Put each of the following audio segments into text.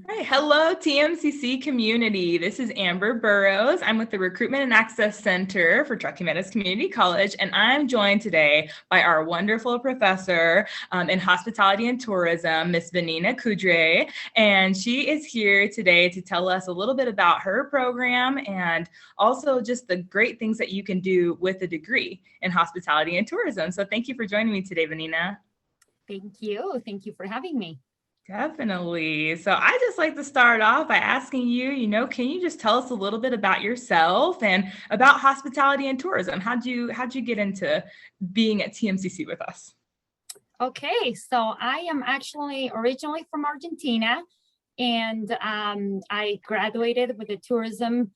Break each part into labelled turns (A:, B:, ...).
A: Hi, hello, TMCC community. This is Amber Burrows. I'm with the Recruitment and Access Center for Truckee Meadows Community College, and I'm joined today by our wonderful professor in hospitality and tourism, Miss Vanina Coudriet. And she is here today to tell us a little bit about her program and also just the great things that you can do with a degree in hospitality and tourism. So thank you for joining me today, Vanina.
B: Thank you. Thank you for having me.
A: Definitely. So I just like to start off by asking you, can you just tell us a little bit about yourself and about hospitality and tourism? How'd you get into being at TMCC with us?
B: Okay, so I am actually originally from Argentina, and I graduated with a tourism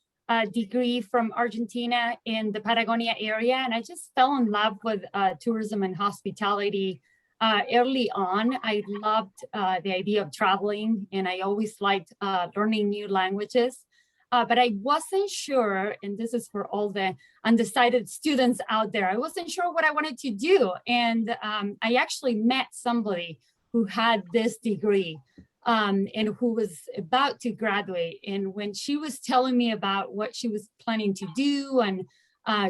B: degree from Argentina in the Patagonia area, and I just fell in love with tourism and hospitality early on. I loved the idea of traveling, and I always liked learning new languages. But I wasn't sure, and this is for all the undecided students out there, I wasn't sure what I wanted to do. And I actually met somebody who had this degree and who was about to graduate. And when she was telling me about what she was planning to do and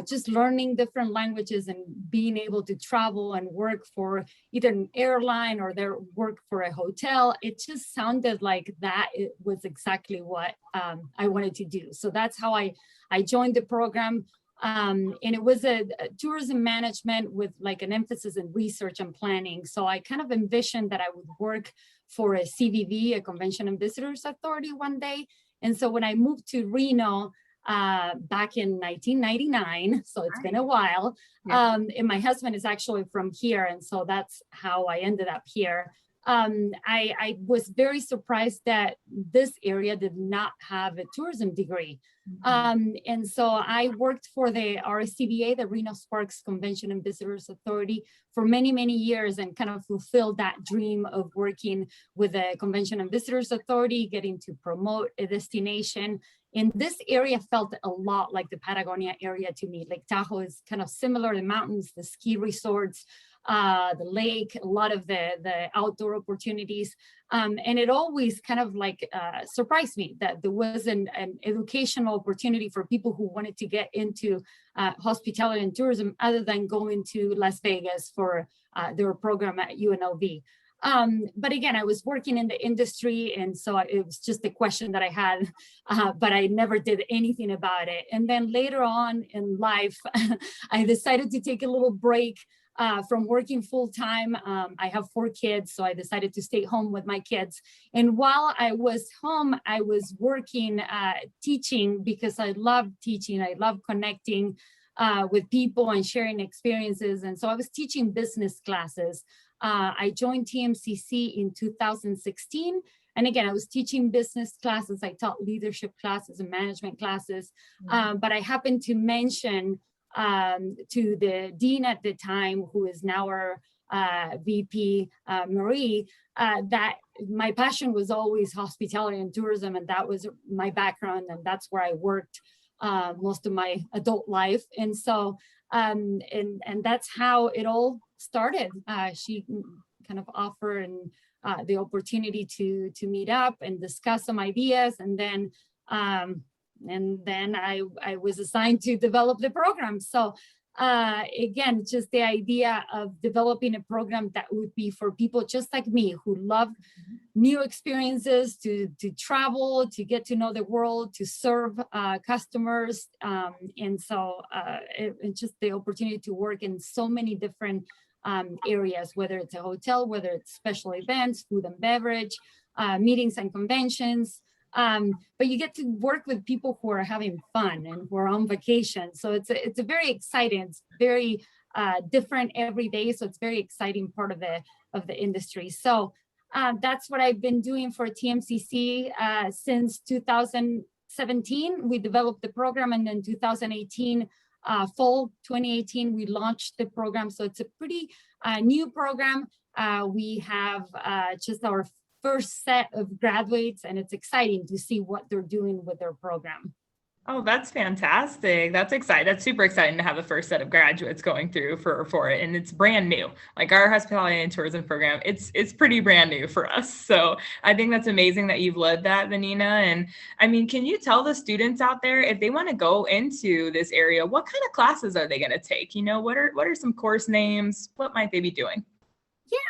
B: just learning different languages and being able to travel and work for either an airline or their work for a hotel, it just sounded like that it was exactly what I wanted to do. So that's how I joined the program. And it was a tourism management with like an emphasis in research and planning. So I kind of envisioned that I would work for a CVV, a Convention and Visitors Authority, one day. And so when I moved to Reno, back in 1999, so it's been a while. And my husband is actually from here, and so that's how I ended up here. I was very surprised that this area did not have a tourism degree. And so I worked for the RSCVA, the Reno Sparks Convention and Visitors Authority, for many, many years, and kind of fulfilled that dream of working with the Convention and Visitors Authority, getting to promote a destination. And this area felt a lot like the Patagonia area to me. Lake Tahoe is kind of similar, the mountains, the ski resorts, the lake, a lot of the outdoor opportunities. And it always kind of like surprised me that there was an educational opportunity for people who wanted to get into hospitality and tourism other than going to Las Vegas for their program at UNLV. But again, I was working in the industry, and so it was just a question that I had, but I never did anything about it. And then later on in life, I decided to take a little break from working full time. I have 4 kids, so I decided to stay home with my kids. And while I was home, I was working, teaching, because I love teaching. I love connecting with people and sharing experiences. And so I was teaching business classes. I joined TMCC in 2016. And again, I was teaching business classes. I taught leadership classes and management classes. But I happened to mention to the dean at the time, who is now our VP, Marie, that my passion was always hospitality and tourism. And that was my background. And that's where I worked most of my adult life. And so, and that's how it all started. She kind of offered the opportunity to meet up and discuss some ideas, and then I was assigned to develop the program. So again, just the idea of developing a program that would be for people just like me who love new experiences, to travel, to get to know the world, to serve customers. And so it's just the opportunity to work in so many different areas, whether it's a hotel, whether it's special events, food and beverage, meetings and conventions. But you get to work with people who are having fun and who are on vacation. So it's a very exciting, it's very different every day. So it's very exciting part of the industry. So that's what I've been doing for TMCC since 2017. We developed the program, and then 2018, fall 2018, we launched the program. So it's a pretty new program. We have just our first set of graduates, and it's exciting to see what they're doing with their program.
A: Oh, that's fantastic. That's exciting. That's super exciting to have the first set of graduates going through for it. And it's brand new. Like our hospitality and tourism program, it's pretty brand new for us. So I think that's amazing that you've led that, Vanina. And I mean, can you tell the students out there if they want to go into this area, what kind of classes are they going to take? You know, what are some course names? What might they be doing?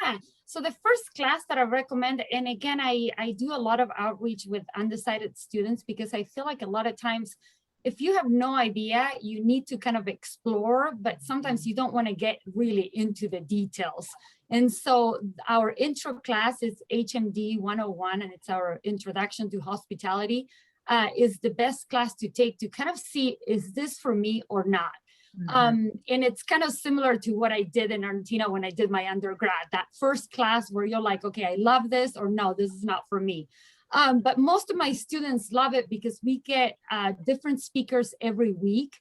B: Yeah. So the first class that I recommend, and again, I do a lot of outreach with undecided students because I feel like a lot of times, if you have no idea, you need to kind of explore, but sometimes you don't want to get really into the details. And so our intro class is HMD 101, and it's our introduction to hospitality, is the best class to take to kind of see, is this for me or not? And it's kind of similar to what I did in Argentina when I did my undergrad, that first class where you're like, okay, I love this, or no, this is not for me. But most of my students love it because we get different speakers every week.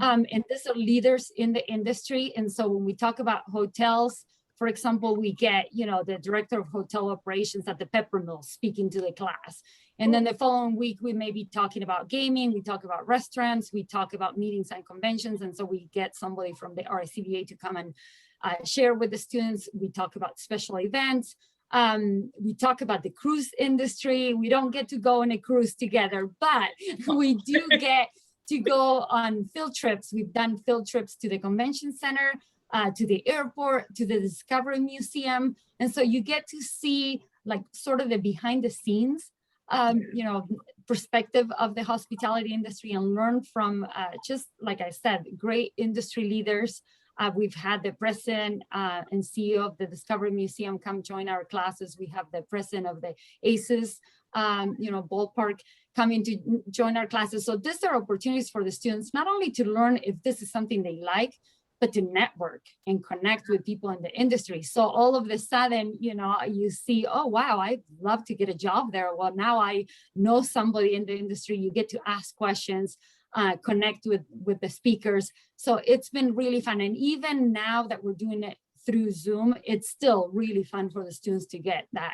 B: And these are leaders in the industry. And so when we talk about hotels, for example, we get, the director of hotel operations at the Peppermill speaking to the class. And then the following week, we may be talking about gaming, we talk about restaurants, we talk about meetings and conventions. And so we get somebody from the RICVA to come and share with the students. We talk about special events. We talk about the cruise industry. We don't get to go on a cruise together, but we do get to go on field trips. We've done field trips to the convention center, to the airport, to the Discovery Museum. And so you get to see like sort of the behind the scenes perspective of the hospitality industry and learn from, just like I said, great industry leaders. We've had the president and CEO of the Discovery Museum come join our classes. We have the president of the ACES, ballpark coming to join our classes. So these are opportunities for the students, not only to learn if this is something they like, but to network and connect with people in the industry. So all of a sudden, you see, oh, wow, I'd love to get a job there. Well, now I know somebody in the industry. You get to ask questions, connect with the speakers. So it's been really fun. And even now that we're doing it through Zoom, it's still really fun for the students to get that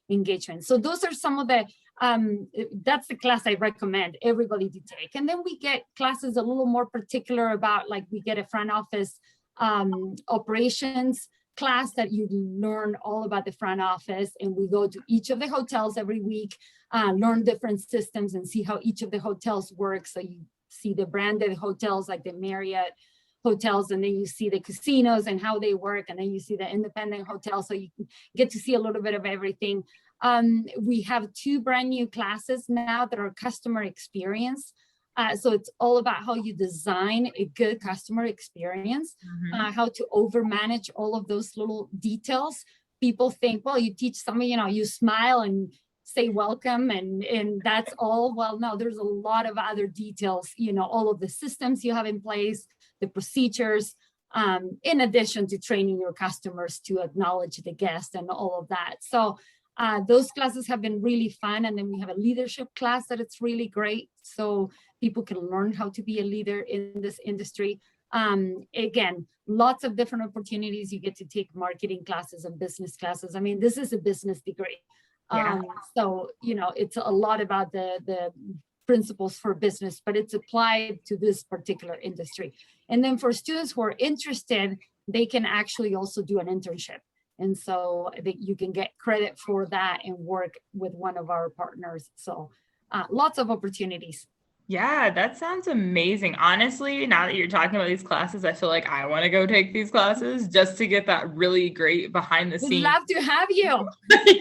B: engagement. So those are some of the, that's the class I recommend everybody to take. And then we get classes a little more particular about, like we get a front office operations class that you learn all about the front office. And we go to each of the hotels every week, learn different systems and see how each of the hotels work. So you see the branded hotels like the Marriott hotels, and then you see the casinos and how they work, and then you see the independent hotels, so you get to see a little bit of everything. We have 2 brand new classes now that are customer experience. So it's all about how you design a good customer experience, how to overmanage all of those little details. People think, well, you teach somebody, you smile and say welcome and that's all. Well, no, there's a lot of other details, all of the systems you have in place, the procedures, in addition to training your customers to acknowledge the guest and all of that. So those classes have been really fun. And then we have a leadership class that it's really great. So people can learn how to be a leader in this industry. Again, lots of different opportunities. You get to take marketing classes and business classes. I mean, this is a business degree. So, it's a lot about the principles for business, but it's applied to this particular industry. And then for students who are interested, they can actually also do an internship. And so you can get credit for that and work with one of our partners. So lots of opportunities.
A: Yeah, that sounds amazing. Honestly, now that you're talking about these classes, I feel like I want to go take these classes just to get that really great behind the scenes.
B: We'd love to have you.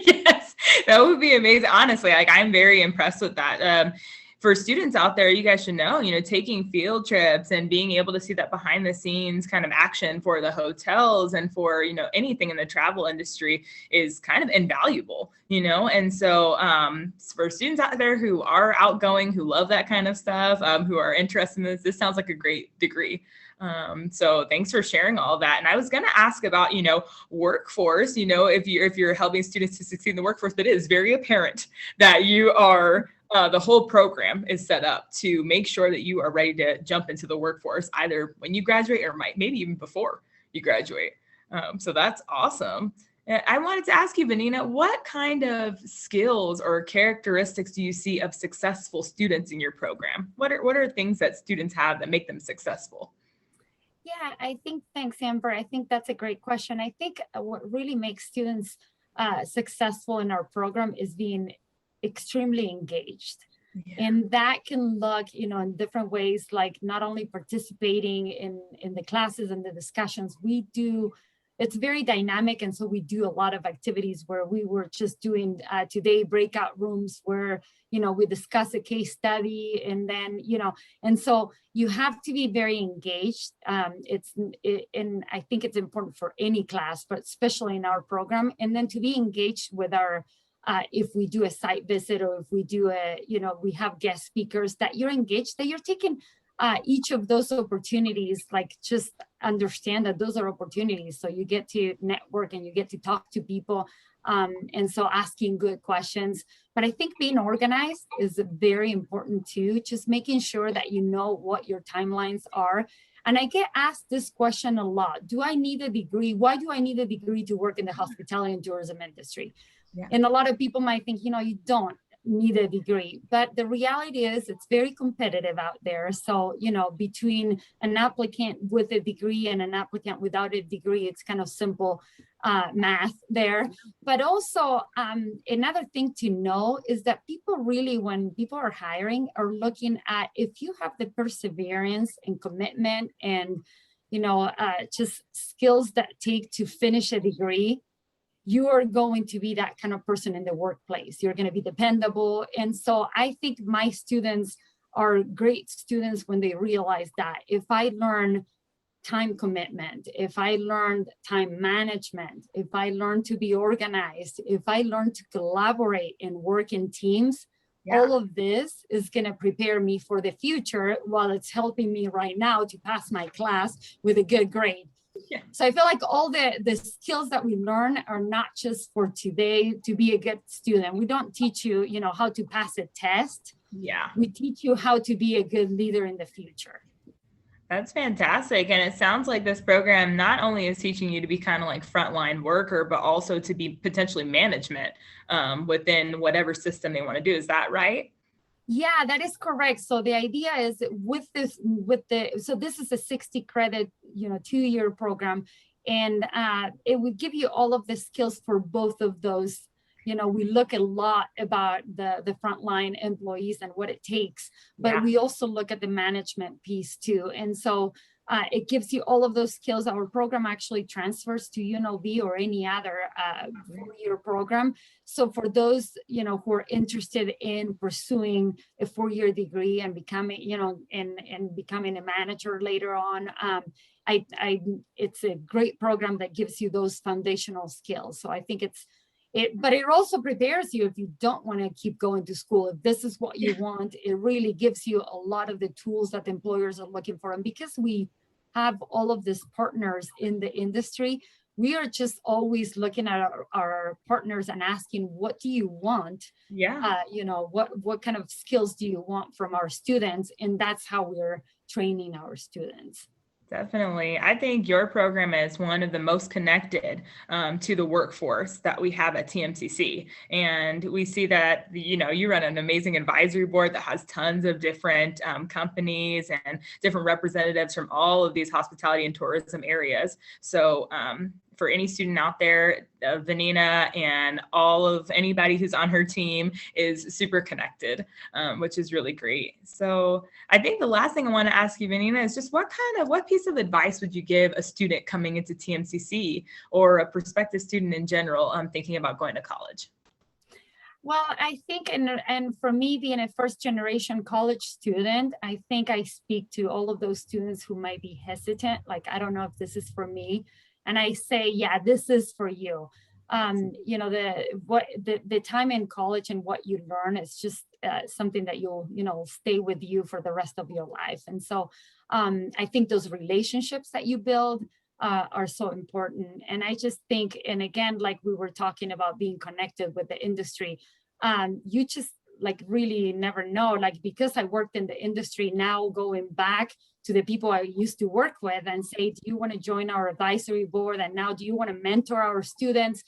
A: Yes, that would be amazing. Honestly, like I'm very impressed with that. For students out there, you guys should know, taking field trips and being able to see that behind the scenes kind of action for the hotels and for, anything in the travel industry is kind of invaluable, and so for students out there who are outgoing, who love that kind of stuff, who are interested in this sounds like a great degree. So thanks for sharing all that. And I was going to ask about, workforce, if you're helping students to succeed in the workforce, but it is very apparent that you are the whole program is set up to make sure that you are ready to jump into the workforce, either when you graduate or maybe even before you graduate. So that's awesome. I wanted to ask you, Vanina, what kind of skills or characteristics do you see of successful students in your program? What are things that students have that make them successful?
B: Yeah, I think, thanks, Amber. I think that's a great question. I think what really makes students successful in our program is being extremely engaged.
A: Yeah.
B: And that can look, in different ways, like not only participating in the classes and the discussions we do. It's very dynamic, and so we do a lot of activities where we were just doing today breakout rooms where we discuss a case study, and then and so you have to be very engaged. And I think it's important for any class, but especially in our program, and then to be engaged with our if we do a site visit, or if we do we have guest speakers, that you're engaged, that you're taking each of those opportunities, like just understand that those are opportunities. So you get to network and you get to talk to people. And so asking good questions. But I think being organized is very important too, just making sure that you know what your timelines are. And I get asked this question a lot. Do I need a degree? Why do I need a degree to work in the hospitality and tourism industry?
A: Yeah.
B: And a lot of people might think, you don't need a degree, but the reality is it's very competitive out there. So, between an applicant with a degree and an applicant without a degree, it's kind of simple math there. But also another thing to know is that people really, when people are hiring, are looking at if you have the perseverance and commitment and, just skills that take to finish a degree, you are going to be that kind of person in the workplace. You're going to be dependable. And so I think my students are great students when they realize that if I learn time commitment, if I learned time management, if I learn to be organized, if I learn to collaborate and work in teams, all of this is going to prepare me for the future while it's helping me right now to pass my class with a good grade. Yeah. So I feel like all the skills that we learn are not just for today to be a good student. We don't teach you, how to pass a test.
A: Yeah.
B: We teach you how to be a good leader in the future.
A: That's fantastic. And it sounds like this program not only is teaching you to be kind of like frontline worker, but also to be potentially management within whatever system they want to do. Is that right?
B: Yeah, that is correct. So the idea is so this is a 60 credit, 2-year program, and it would give you all of the skills for both of those. We look a lot about the frontline employees and what it takes, but we also look at the management piece too. And so it gives you all of those skills. Our program actually transfers to UNLV or any other 4-year program. So for those, who are interested in pursuing a 4-year degree and becoming, and becoming a manager later on, it's a great program that gives you those foundational skills. So I think but it also prepares you if you don't want to keep going to school. If this is what you want, it really gives you a lot of the tools that the employers are looking for. And because we have all of these partners in the industry, we are just always looking at our partners and asking, what do you want?
A: Yeah.
B: What kind of skills do you want from our students? And that's how we're training our students.
A: Definitely. I think your program is one of the most connected to the workforce that we have at TMCC. And we see that, you run an amazing advisory board that has tons of different companies and different representatives from all of these hospitality and tourism areas. So for any student out there, Vanina and all of anybody who's on her team is super connected, which is really great. So I think the last thing I want to ask you, Vanina, is just what piece of advice would you give a student coming into TMCC or a prospective student in general thinking about going to college?
B: Well, I think, and for me being a first generation college student, I think I speak to all of those students who might be hesitant, like, I don't know if this is for me. And I say, yeah, this is for you. The time in college and what you learn is just something that you'll, stay with you for the rest of your life. And so I think those relationships that you build are so important. And I just think, and again, like we were talking about being connected with the industry, you just like really never know, like, because I worked in the industry now going back, to the people I used to work with and say, do you want to join our advisory board? And now, do you want to mentor our students?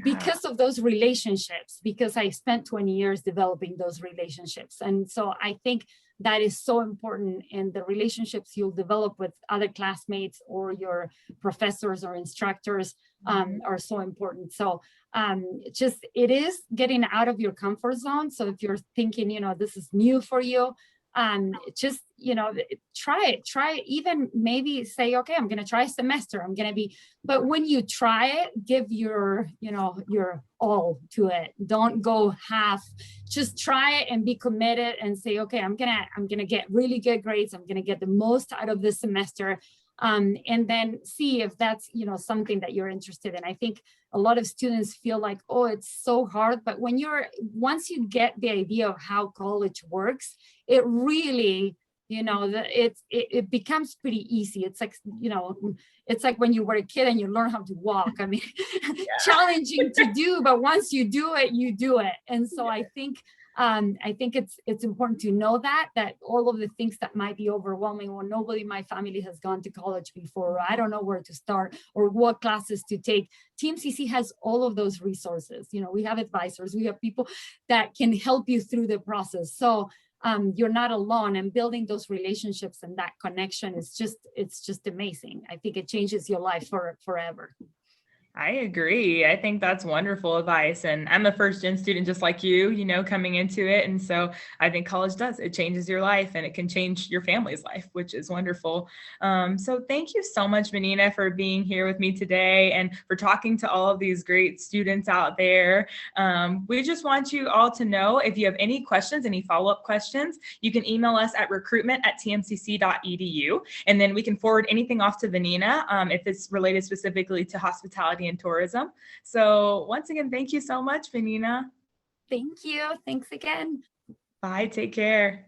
B: Because of those relationships, because I spent 20 years developing those relationships. And so I think that is so important, and the relationships you'll develop with other classmates or your professors or instructors are so important. So it is getting out of your comfort zone. So if you're thinking, this is new for you, just, try it, even maybe say, okay, I'm going to try a semester. But when you try it, give your all to it. Don't go half, just try it and be committed and say, okay, I'm going to get really good grades. I'm going to get the most out of this semester. And then see if that's, something that you're interested in. I think a lot of students feel like, oh, it's so hard. But once you get the idea of how college works, it really, it becomes pretty easy. It's like, it's like when you were a kid and you learn how to walk. I mean, challenging to do, but once you do it, you do it. And so I think it's important to know that all of the things that might be overwhelming, or nobody in my family has gone to college before, or I don't know where to start or what classes to take. TMCC has all of those resources. We have advisors, we have people that can help you through the process. So you're not alone, and building those relationships and that connection it's just amazing. I think it changes your life forever.
A: I agree. I think that's wonderful advice. And I'm a first-gen student just like you, coming into it. And so I think college it changes your life, and it can change your family's life, which is wonderful. So thank you so much, Vanina, for being here with me today and for talking to all of these great students out there. We just want you all to know, if you have any questions, any follow-up questions, you can email us at recruitment@tmcc.edu. And then we can forward anything off to Vanina if it's related specifically to hospitality and tourism. So once again, thank you so much, Vanina.
B: Thank you. Thanks again.
A: Bye. Take care.